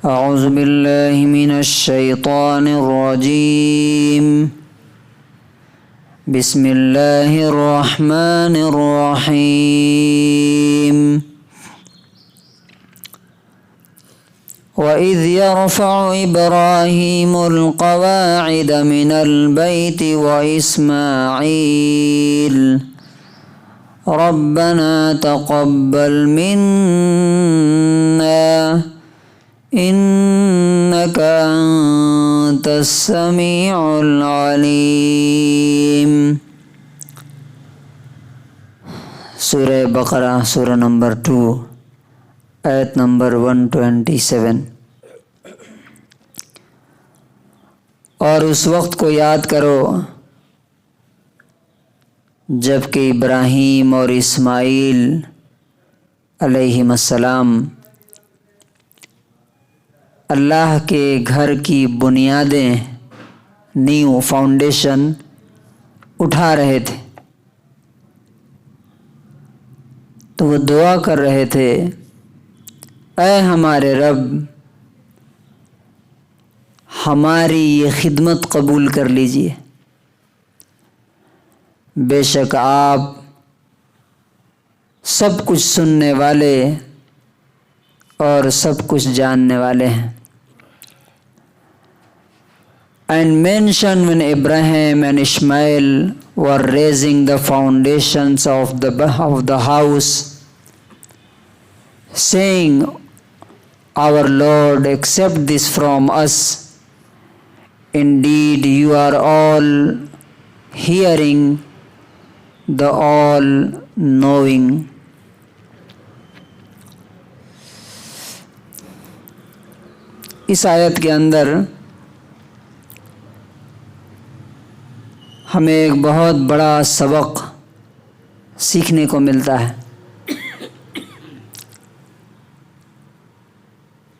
اعوذ باللہ من الشیطان الرجیم بسم اللہ الرحمن الرحیم وَإِذْ يَرْفَعُ إِبْرَاهِيمُ الْقَوَاعِدَ مِنَ الْبَيْتِ وَإِسْمَاعِيلُ رَبَّنَا تَقَبَّلْ مِنَّا إِنَّكَ أَنْتَ السَّمِيعُ الْعَلِيمُ۔ سورہ بقرہ سورہ نمبر 2 آیت نمبر 127۔ اور اس وقت کو یاد کرو جب کہ ابراہیم اور اسماعیل علیہم السلام اللہ کے گھر کی بنیادیں نیو فاؤنڈیشن اٹھا رہے تھے، تو وہ دعا کر رہے تھے، اے ہمارے رب ہماری یہ خدمت قبول کر لیجئے، بے شک آپ سب کچھ سننے والے اور سب کچھ جاننے والے ہیں۔ And mention when Abraham and Ishmael were raising the foundations of the house, saying, Our Lord, accept this from us. Indeed, you are all hearing, the all-knowing. اس آیت کے اندر ہمیں ایک بہت بڑا سبق سیکھنے کو ملتا ہے۔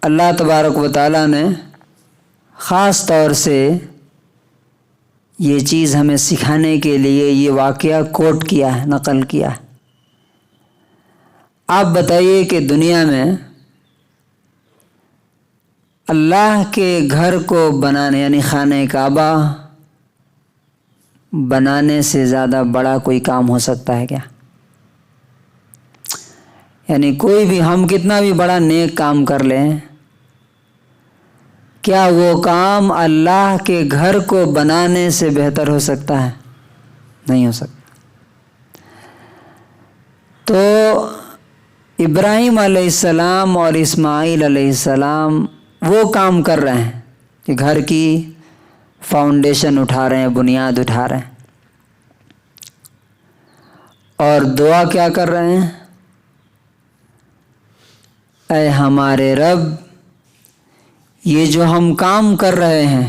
اللہ تبارک و تعالیٰ نے خاص طور سے یہ چیز ہمیں سکھانے کے لیے یہ واقعہ کوٹ کیا ہے، نقل کیا ہے۔ آپ بتائیے کہ دنیا میں اللہ کے گھر کو بنانے یعنی خانہ کعبہ بنانے سے زیادہ بڑا کوئی کام ہو سکتا ہے کیا؟ یعنی کوئی بھی ہم کتنا بھی بڑا نیک کام کر لیں، کیا وہ کام اللہ کے گھر کو بنانے سے بہتر ہو سکتا ہے؟ نہیں ہو سکتا۔ تو ابراہیم علیہ السلام اور اسماعیل علیہ السلام وہ کام کر رہے ہیں کہ گھر کی فاؤنڈیشن اٹھا رہے ہیں، بنیاد اٹھا رہے ہیں، اور دعا کیا کر رہے ہیں؟ اے ہمارے رب یہ جو ہم کام کر رہے ہیں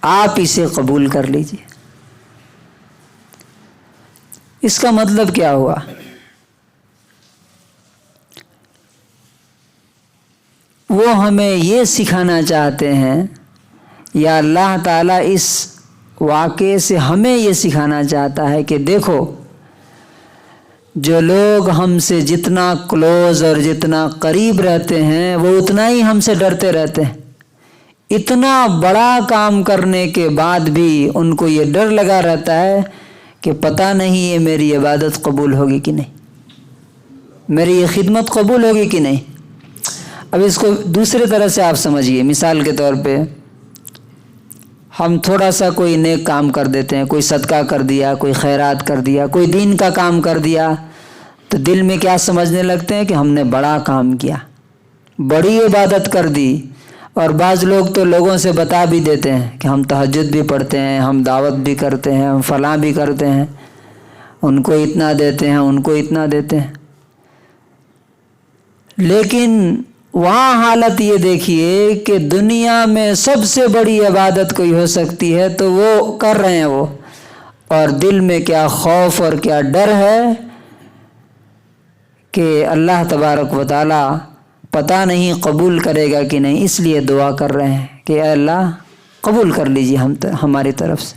آپ اسے قبول کر لیجیے۔ اس کا مطلب کیا ہوا؟ وہ ہمیں یہ سکھانا چاہتے ہیں، یا اللہ تعالیٰ اس واقعے سے ہمیں یہ سکھانا چاہتا ہے کہ دیکھو جو لوگ ہم سے جتنا کلوز اور جتنا قریب رہتے ہیں وہ اتنا ہی ہم سے ڈرتے رہتے ہیں۔ اتنا بڑا کام کرنے کے بعد بھی ان کو یہ ڈر لگا رہتا ہے کہ پتہ نہیں یہ میری عبادت قبول ہوگی کہ نہیں، میری یہ خدمت قبول ہوگی کہ نہیں۔ اب اس کو دوسرے طرح سے آپ سمجھیے، مثال کے طور پہ ہم تھوڑا سا کوئی نیک کام کر دیتے ہیں، کوئی صدقہ کر دیا، کوئی خیرات کر دیا، کوئی دین کا کام کر دیا، تو دل میں کیا سمجھنے لگتے ہیں کہ ہم نے بڑا کام کیا، بڑی عبادت کر دی۔ اور بعض لوگ تو لوگوں سے بتا بھی دیتے ہیں کہ ہم تہجد بھی پڑھتے ہیں، ہم دعوت بھی کرتے ہیں، ہم فلاں بھی کرتے ہیں، ان کو اتنا دیتے ہیں، ان کو اتنا دیتے ہیں۔ لیکن وہاں حالت یہ دیکھیے کہ دنیا میں سب سے بڑی عبادت کوئی ہو سکتی ہے تو وہ کر رہے ہیں وہ، اور دل میں کیا خوف اور کیا ڈر ہے کہ اللہ تبارک و تعالی پتہ نہیں قبول کرے گا کہ نہیں، اس لیے دعا کر رہے ہیں کہ اے اللہ قبول کر لیجیے ہماری طرف سے۔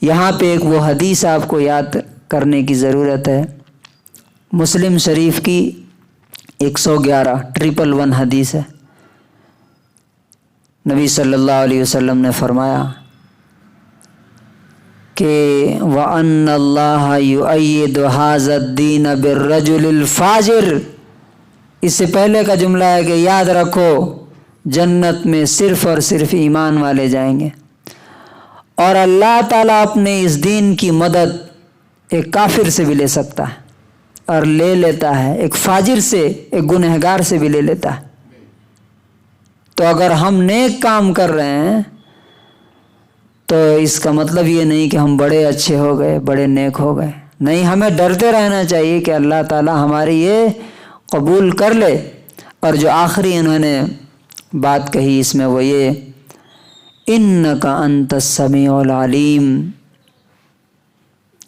یہاں پہ ایک وہ حدیث آپ کو یاد کرنے کی ضرورت ہے، مسلم شریف کی 111 111 حدیث ہے. نبی صلی اللہ علیہ وسلم نے فرمایا کہ وَأَنَّ اللَّهَ يُؤَيِّدُ هَذَا الدِّينَ بِالرَّجُلِ الْفَاجِرِ. اس سے پہلے کا جملہ ہے کہ یاد رکھو جنت میں صرف اور صرف ایمان والے جائیں گے، اور اللہ تعالیٰ اپنے اس دین کی مدد ایک کافر سے بھی لے سکتا ہے اور لے لیتا ہے، ایک فاجر سے، ایک گنہگار سے بھی لے لیتا ہے. تو اگر ہم نیک کام کر رہے ہیں تو اس کا مطلب یہ نہیں کہ ہم بڑے اچھے ہو گئے، بڑے نیک ہو گئے. نہیں، ہمیں ڈرتے رہنا چاہیے کہ اللہ تعالیٰ ہماری یہ قبول کر لے. اور جو آخری انہوں نے بات کہی اس میں وہ یہ اِنَّكَ أَنْتَ السَّمِيعُ الْعَلِيمُ.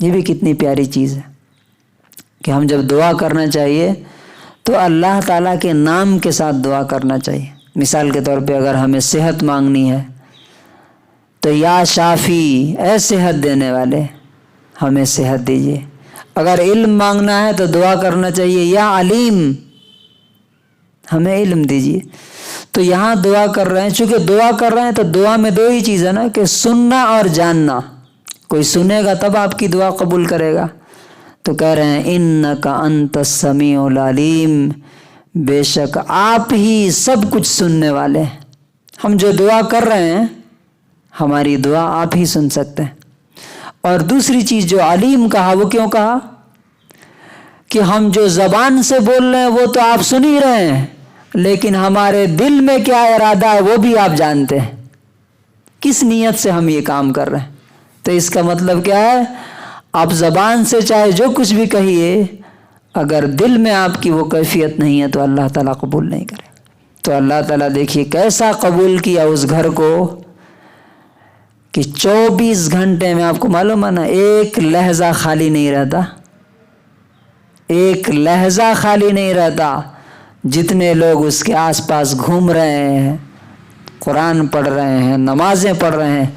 یہ بھی کتنی پیاری چیز ہے کہ ہم جب دعا کرنا چاہیے تو اللہ تعالیٰ کے نام کے ساتھ دعا کرنا چاہیے. مثال کے طور پہ اگر ہمیں صحت مانگنی ہے تو یا شافی، اے صحت دینے والے ہمیں صحت دیجیے. اگر علم مانگنا ہے تو دعا کرنا چاہیے یا علیم ہمیں علم دیجیے. تو یہاں دعا کر رہے ہیں، چونکہ دعا کر رہے ہیں تو دعا میں دو ہی چیز ہے نا کہ سننا اور جاننا. کوئی سنے گا تب آپ کی دعا قبول کرے گا. تو کہہ رہے ہیں اِنَّكَ أَنْتَ السَّمِيعُ الْعَلِيمُ، بے شک آپ ہی سب کچھ سننے والے ہیں. ہم جو دعا کر رہے ہیں ہماری دعا آپ ہی سن سکتے ہیں. اور دوسری چیز جو علیم کہا، وہ کیوں کہا؟ کہ ہم جو زبان سے بول رہے ہیں وہ تو آپ سن ہی رہے ہیں، لیکن ہمارے دل میں کیا ارادہ ہے وہ بھی آپ جانتے ہیں، کس نیت سے ہم یہ کام کر رہے ہیں. تو اس کا مطلب کیا ہے؟ آپ زبان سے چاہے جو کچھ بھی کہیے، اگر دل میں آپ کی وہ کیفیت نہیں ہے تو اللہ تعالیٰ قبول نہیں کرے. تو اللہ تعالیٰ دیکھیے کیسا قبول کیا اس گھر کو کہ 24 گھنٹے میں، آپ کو معلوم ہے نا، ایک لہجہ خالی نہیں رہتا، ایک لہجہ خالی نہیں رہتا. جتنے لوگ اس کے آس پاس گھوم رہے ہیں، قرآن پڑھ رہے ہیں، نمازیں پڑھ رہے ہیں،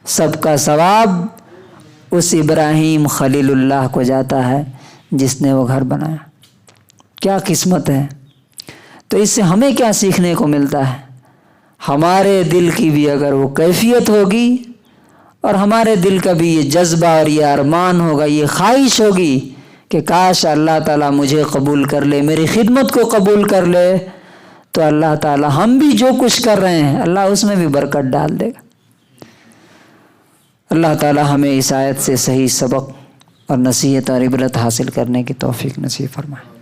سب کا ثواب اس ابراہیم خلیل اللہ کو جاتا ہے جس نے وہ گھر بنایا. کیا قسمت ہے. تو اس سے ہمیں کیا سیکھنے کو ملتا ہے؟ ہمارے دل کی بھی اگر وہ کیفیت ہوگی اور ہمارے دل کا بھی یہ جذبہ اور یہ ارمان ہوگا، یہ خواہش ہوگی کہ کاش اللہ تعالیٰ مجھے قبول کر لے، میری خدمت کو قبول کر لے، تو اللہ تعالیٰ ہم بھی جو کچھ کر رہے ہیں اللہ اس میں بھی برکت ڈال دے گا. اللہ تعالیٰ ہمیں اس آیت سے صحیح سبق اور نصیحت اور عبرت حاصل کرنے کی توفیق نصیب فرمائے.